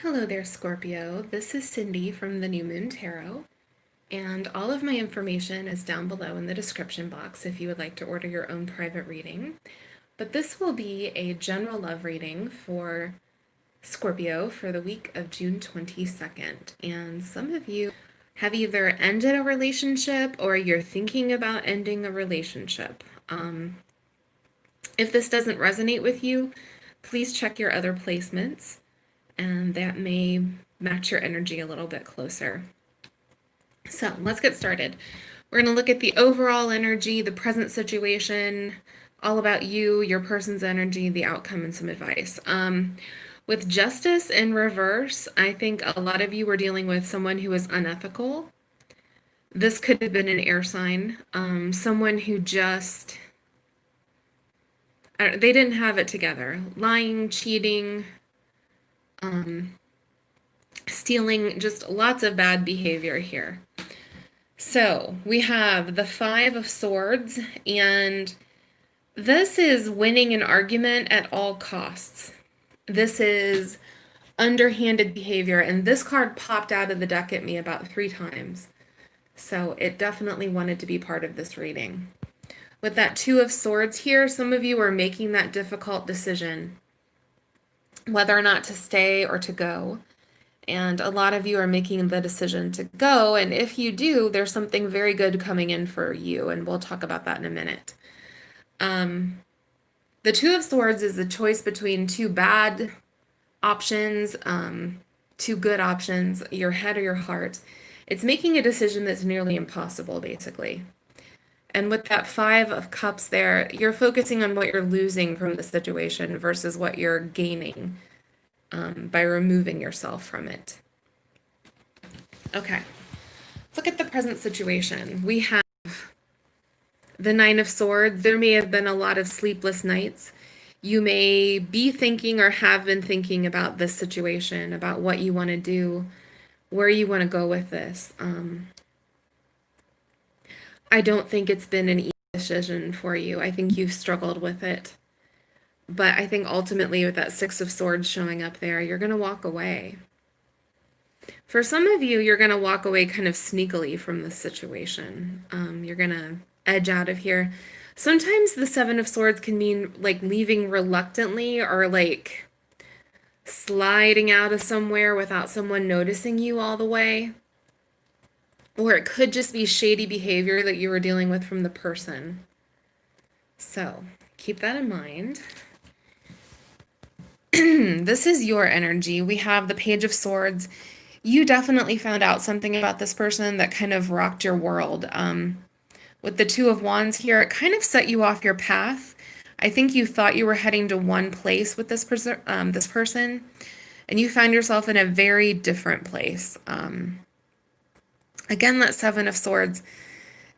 Hello there, Scorpio. This is Cindy from the New Moon Tarot, and all of my information is down below in the description box if you would like to order your own private reading. But this will be a general love reading for Scorpio for the week of June 22nd. And some of you have either ended a relationship or you're thinking about ending a relationship. If this doesn't resonate with you, please check your other placements, and that may match your energy a little bit closer. So let's get started. We're going to look at the overall energy, the present situation, all about you, your person's energy, the outcome, and some advice. With justice in reverse, I think a lot of you were dealing with someone who was unethical. This could have been an air sign, someone who just, they didn't have it together. Lying, cheating, stealing, just lots of bad behavior here. So we have the Five of Swords, and this is winning an argument at all costs. This is underhanded behavior, and this card popped out of the deck at me about 3 times. So it definitely wanted to be part of this reading. With that Two of Swords here, some of you are making that difficult decision whether or not to stay or to go. And a lot of you are making the decision to go. And if you do, there's something very good coming in for you. And we'll talk about that in a minute. The Two of Swords is a choice between two bad options, two good options, your head or your heart. It's making a decision that's nearly impossible, basically. And with that Five of Cups there, you're focusing on what you're losing from the situation versus what you're gaining by removing yourself from it. Okay, let's look at the present situation. We have the Nine of Swords. There may have been a lot of sleepless nights. You may be thinking or have been thinking about this situation, about what you want to do, where you want to go with this. I don't think it's been an easy decision for you. I think you've struggled with it. But I think ultimately with that Six of Swords showing up there, you're going to walk away. For some of you, you're going to walk away kind of sneakily from this situation. You're going to edge out of here. Sometimes the Seven of Swords can mean like leaving reluctantly or like sliding out of somewhere without someone noticing you all the way. Or it could just be shady behavior that you were dealing with from the person. So keep that in mind. This is your energy. We have the Page of Swords. You definitely found out something about this person that kind of rocked your world. With the Two of Wands here, it kind of set you off your path. I think you thought you were heading to one place with this person, and you found yourself in a very different place. Again, that Seven of Swords.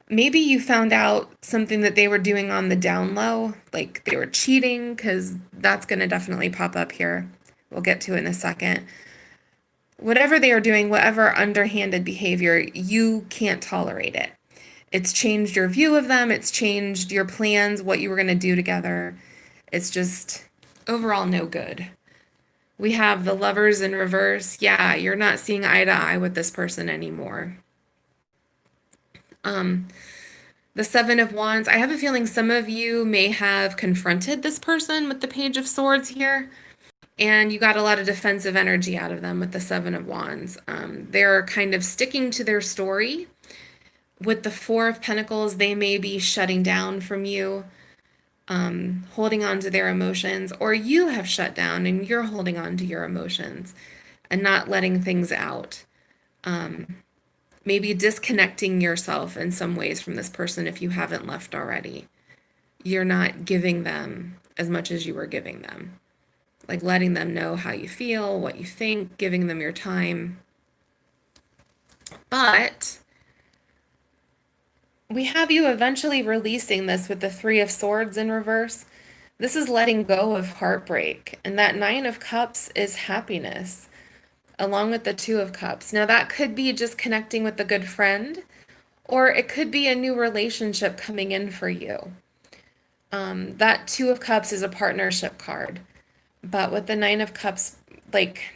Maybe you found out something that they were doing on the down low, like they were cheating, because that's going to definitely pop up here. We'll get to it in a second. Whatever they are doing, whatever underhanded behavior, you can't tolerate it. It's changed your view of them. It's changed your plans, what you were going to do together. It's just overall no good. We have the Lovers in reverse. Yeah, you're not seeing eye to eye with this person anymore. The Seven of Wands. I have a feeling some of you may have confronted this person with the Page of Swords here, and you got a lot of defensive energy out of them with the Seven of Wands. They're kind of sticking to their story. With the Four of Pentacles, they may be shutting down from you, holding on to their emotions, or you have shut down and you're holding on to your emotions and not letting things out. Maybe disconnecting yourself in some ways from this person if you haven't left already. You're not giving them as much as you were giving them. Like letting them know how you feel, what you think, giving them your time. But we have you eventually releasing this with the Three of Swords in reverse. This is letting go of heartbreak. And that Nine of Cups is happiness, along with the Two of Cups. Now, that could be just connecting with a good friend, or it could be a new relationship coming in for you. That Two of Cups is a partnership card. But with the Nine of Cups, like,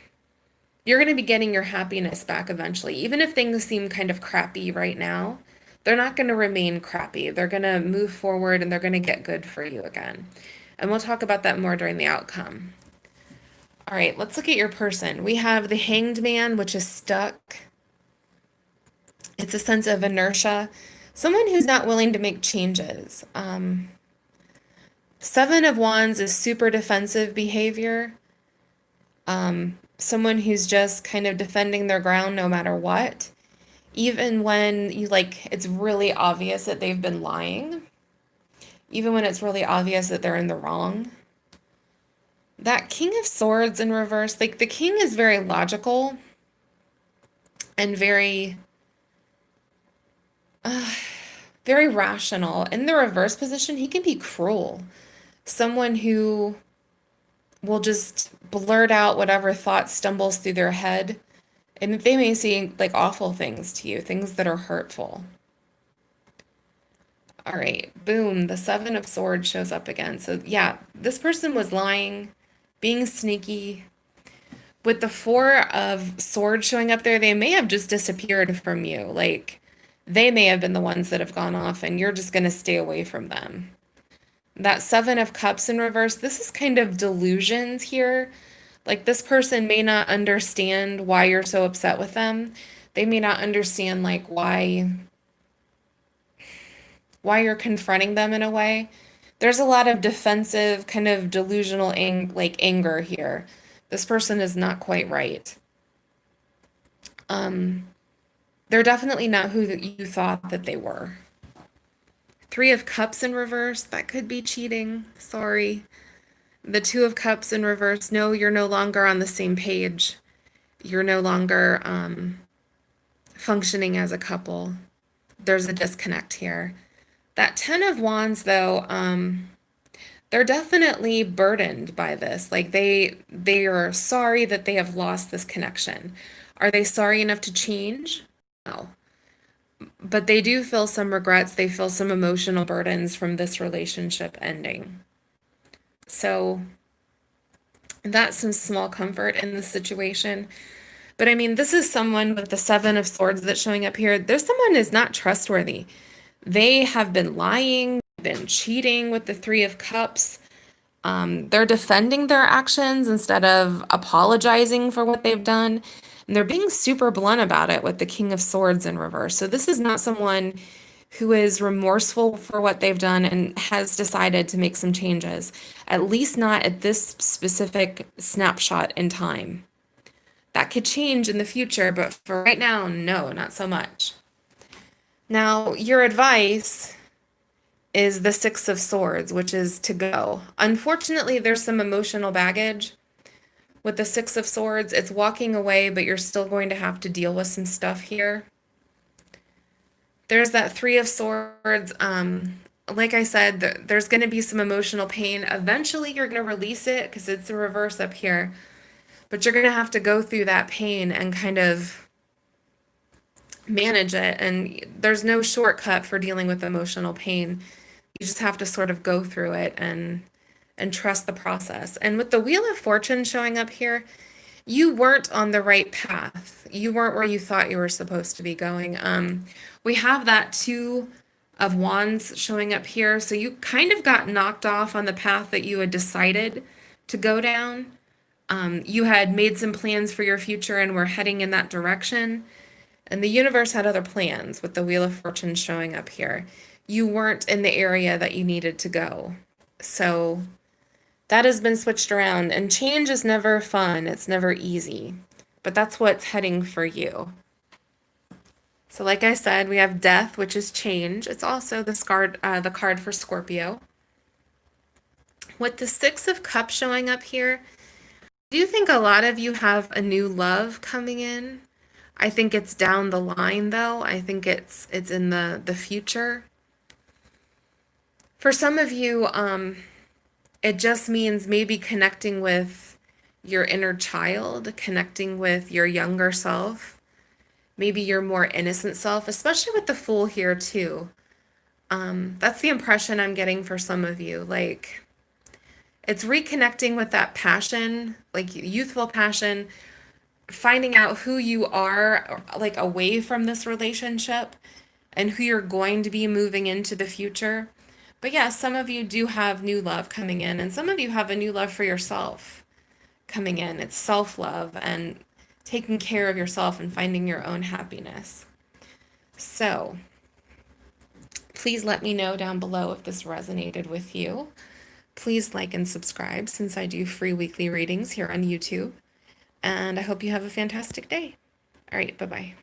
You're going to be getting your happiness back eventually. Even if things seem kind of crappy right now, they're not going to remain crappy. They're going to move forward and they're going to get good for you again. And we'll talk about that more during the outcome. All right, let's look at your person. We have the Hanged Man, which is stuck. It's a sense of inertia. Someone who's not willing to make changes. Seven of Wands is super defensive behavior. Someone who's just kind of defending their ground no matter what. Even when it's really obvious that they've been lying. Even when it's really obvious that they're in the wrong. That King of Swords in reverse, the king is very logical and very very rational. In the reverse position, he can be cruel. Someone who will just blurt out whatever thought stumbles through their head. And they may say awful things to you, things that are hurtful. All right, boom, the Seven of Swords shows up again. So yeah, this person was lying, being sneaky. With the Four of Swords showing up there, they may have just disappeared from you. They may have been the ones that have gone off and you're just going to stay away from them. That Seven of Cups in reverse, this is kind of delusions here. This person may not understand why you're so upset with them. They may not understand why you're confronting them in a way. There's a lot of defensive, kind of delusional anger here. This person is not quite right. They're definitely not who you thought that they were. Three of Cups in reverse, that could be cheating. Sorry. The Two of Cups in reverse, no, you're no longer on the same page. You're no longer functioning as a couple. There's a disconnect here. That Ten of Wands, though, they're definitely burdened by this. They are sorry that they have lost this connection. Are they sorry enough to change? No. But they do feel some regrets. They feel some emotional burdens from this relationship ending. So that's some small comfort in this situation. But I mean, this is someone with the Seven of Swords that's showing up here. There's someone who's not trustworthy. They have been lying, been cheating with the Three of Cups. They're defending their actions instead of apologizing for what they've done. And they're being super blunt about it with the King of Swords in reverse. So this is not someone who is remorseful for what they've done and has decided to make some changes, at least not at this specific snapshot in time. That could change in the future, but for right now, no, not so much. Now, your advice is the Six of Swords, which is to go. Unfortunately, there's some emotional baggage with the Six of Swords. It's walking away, but you're still going to have to deal with some stuff here. There's that Three of Swords. Like I said, there's going to be some emotional pain. Eventually, you're going to release it because it's a reverse up here. But you're going to have to go through that pain and kind of manage it. And there's no shortcut for dealing with emotional pain. You just have to sort of go through it and trust the process. And with the Wheel of Fortune showing up here, you weren't on the right path. You weren't where you thought you were supposed to be going. We have that Two of Wands showing up here. So you kind of got knocked off on the path that you had decided to go down. You had made some plans for your future and were heading in that direction. And the universe had other plans with the Wheel of Fortune showing up here. You weren't in the area that you needed to go. So that has been switched around. And change is never fun. It's never easy. But that's what's heading for you. So like I said, we have Death, which is change. It's also the card for Scorpio. With the Six of Cups showing up here, do you think a lot of you have a new love coming in? I think it's down the line, though. I think it's in the future. For some of you, it just means maybe connecting with your inner child, connecting with your younger self, maybe your more innocent self, especially with the Fool here, too. That's the impression I'm getting for some of you. It's reconnecting with that passion, youthful passion, finding out who you are, like away from this relationship and who you're going to be moving into the future. But yeah, some of you do have new love coming in, and some of you have a new love for yourself coming in. It's self-love and taking care of yourself and finding your own happiness. So, please let me know down below if this resonated with you. Please like and subscribe since I do free weekly readings here on YouTube. And I hope you have a fantastic day. All right, bye-bye.